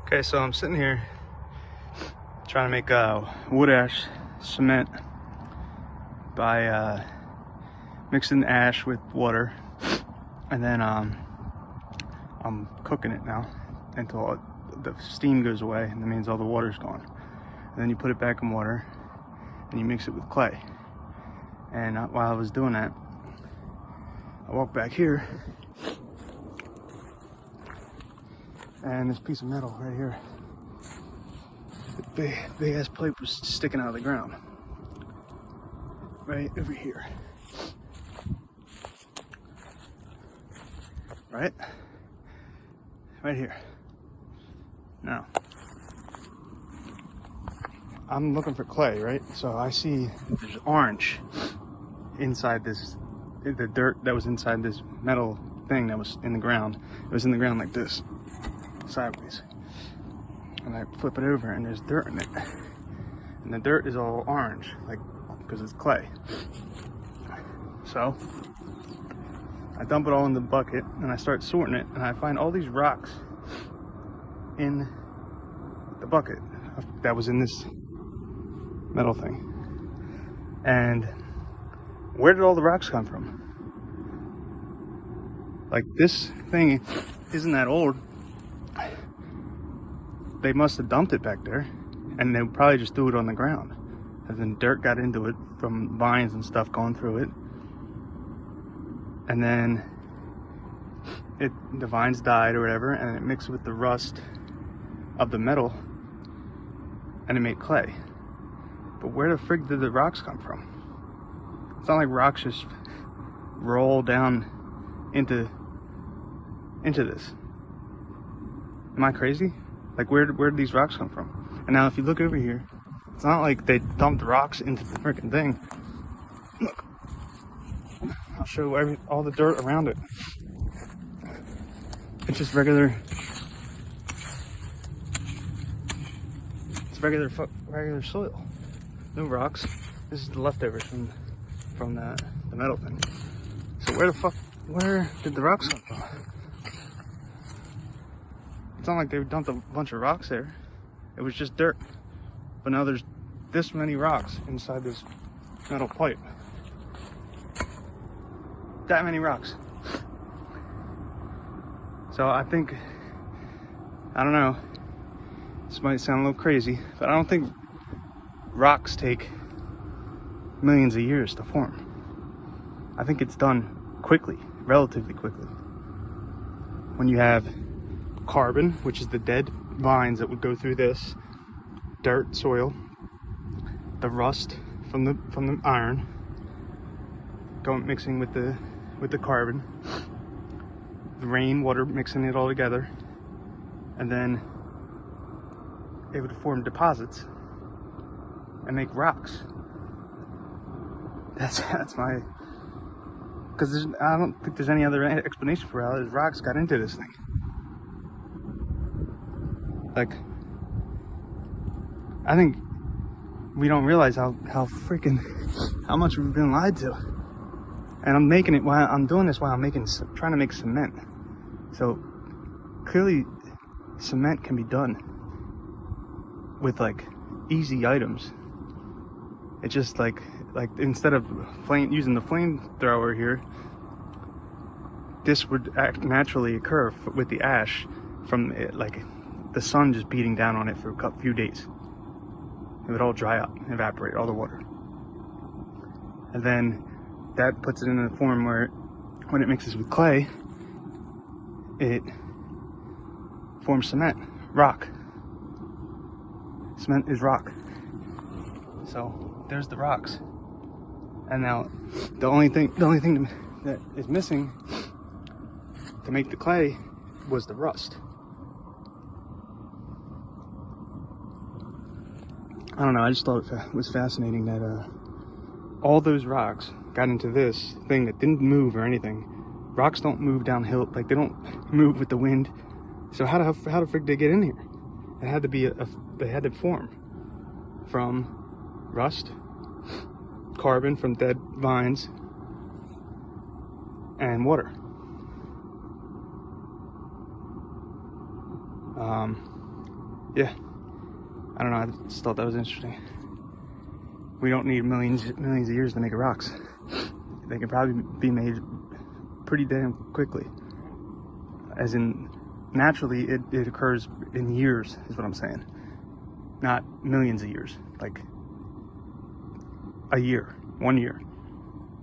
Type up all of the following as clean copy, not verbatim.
Okay, so I'm sitting here trying to make wood ash cement by mixing ash with water, and then I'm cooking it now until the steam goes away, and that means all the water's gone. And then you put it back in water and you mix it with clay. And while I was doing that, I walked back here, and this piece of metal right here, the big ass pipe was sticking out of the ground right over here, right here. Now I'm looking for clay, right? So I see there's orange inside this, the dirt that was inside this metal thing that was in the ground. It was in the ground like this, sideways. And I flip it over and there's dirt in it. And the dirt is all orange, like, because it's clay. So I dump it all in the bucket and I start sorting it, and I find all these rocks in the bucket that was in this metal thing. And where did all the rocks come from? Like, this thing isn't that old. They must have dumped it back there, and they probably just threw it on the ground, and then dirt got into it from vines and stuff going through it, and then the vines died or whatever, and it mixed with the rust of the metal and it made clay. But where the frig did the rocks come from? It's not like rocks just roll down into this. Am I crazy? Like, where did these rocks come from? And now if you look over here, it's not like they dumped rocks into the freaking thing. Look, I'll show all the dirt around it. It's just regular. It's regular soil. No rocks. This is the leftovers from the metal thing. So where did the rocks come from? It's not like they dumped a bunch of rocks there. It was just dirt. But now there's this many rocks inside this metal pipe. That many rocks. So I think, I don't know, this might sound a little crazy, but I don't think rocks take millions of years to form. I think it's done quickly, relatively quickly. When you have carbon, which is the dead vines that would go through this dirt, soil, the rust from the iron, mixing with the carbon, the rain, water, mixing it all together, and then it would form deposits and make rocks. That's my, because I don't think there's any other explanation for how those rocks got into this thing. Like, I think we don't realize how much we've been lied to. And I'm making it while I'm doing this, while I'm trying to make cement. So clearly cement can be done with like easy items. It's just like instead of using the flamethrower here, this would naturally occur with the ash from it, like the sun just beating down on it for a few days. It would all dry up, evaporate all the water, and then that puts it in a form where when it mixes with clay, it forms cement, rock. Cement is rock. So there's the rocks. And now the only thing that is missing to make the clay was the rust. I don't know, I just thought it was fascinating that all those rocks got into this thing that didn't move or anything. Rocks don't move downhill, like they don't move with the wind. So how the frick did they get in here? It had to be they had to form from rust, carbon from dead vines, and water. yeah, I don't know, I just thought that was interesting. We don't need millions of years to make rocks. They can probably be made pretty damn quickly. As in, naturally, it occurs in years, is what I'm saying. Not millions of years, like a year, 1 year,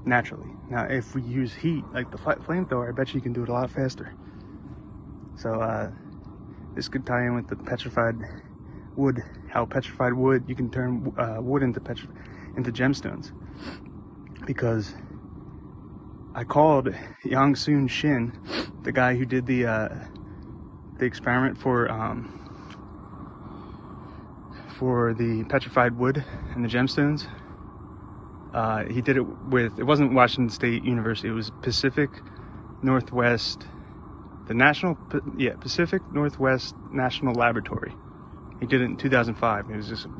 naturally. Now, if we use heat, like the flamethrower, I bet you can do it a lot faster. So, this could tie in with the petrified wood, how petrified wood, you can turn wood into gemstones. Because I called Yang Soon Shin, the guy who did the experiment for the petrified wood and the gemstones. He did it with, it wasn't Washington State University, it was Pacific Northwest, Pacific Northwest National Laboratory. He did it in 2005.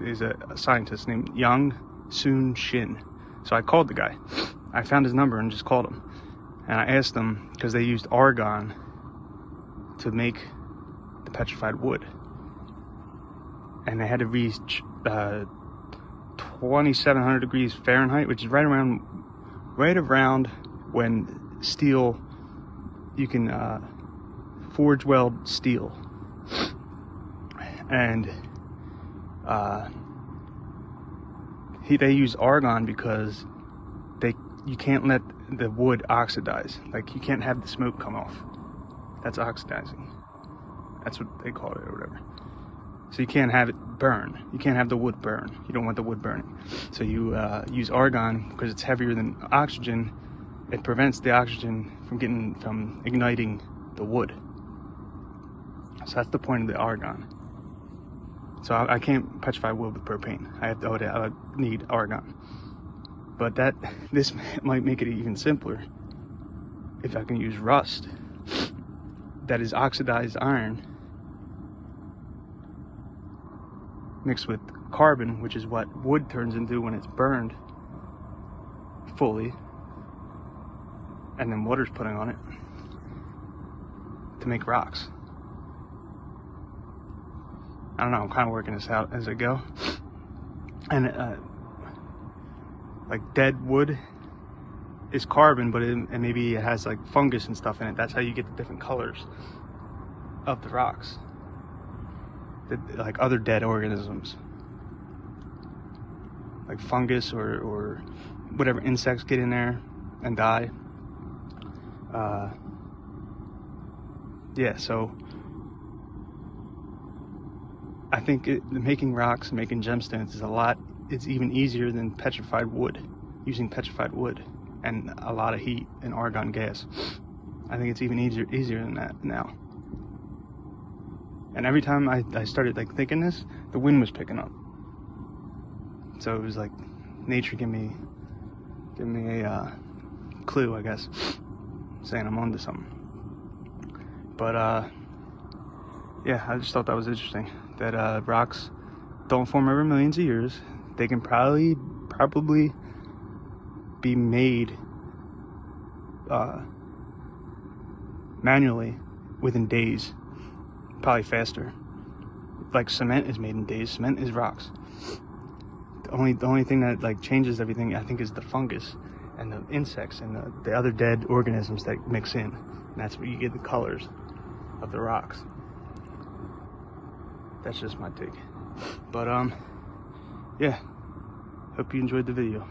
He's a scientist named Yang Soon Shin. So I called the guy. I found his number and just called him. And I asked him, because they used argon to make the petrified wood. And they had to reach 2,700 degrees Fahrenheit, which is right around when steel, you can forge weld steel. And they use argon because you can't let the wood oxidize. Like, you can't have the smoke come off. That's oxidizing. That's what they call it, or whatever. So you can't have it burn. You can't have the wood burn. You don't want the wood burning. So you use argon because it's heavier than oxygen. It prevents the oxygen from igniting the wood. So that's the point of the argon. So I can't petrify wood with propane. I would need argon. But this might make it even simpler if I can use rust, that is oxidized iron, mixed with carbon, which is what wood turns into when it's burned fully, and then water's putting on it to make rocks. I don't know, I'm kind of working this out as I go. And like dead wood is carbon, but and maybe it has like fungus and stuff in it. That's how you get the different colors of the rocks. Like other dead organisms, like fungus or whatever insects get in there and die. Yeah, so I think making rocks and making gemstones it's even easier than petrified wood, using petrified wood and a lot of heat and argon gas. I think it's even easier than that now. And every time I started like thinking this, the wind was picking up. So it was like nature giving me a clue, I guess, saying I'm onto something. But yeah, I just thought that was interesting, that rocks don't form over millions of years. They can probably be made manually within days, probably faster. Like cement is made in days. Cement is rocks. The only thing that like changes everything, I think, is the fungus and the insects and the other dead organisms that mix in, and that's where you get the colors of the rocks. That's just my take. But yeah, hope you enjoyed the video.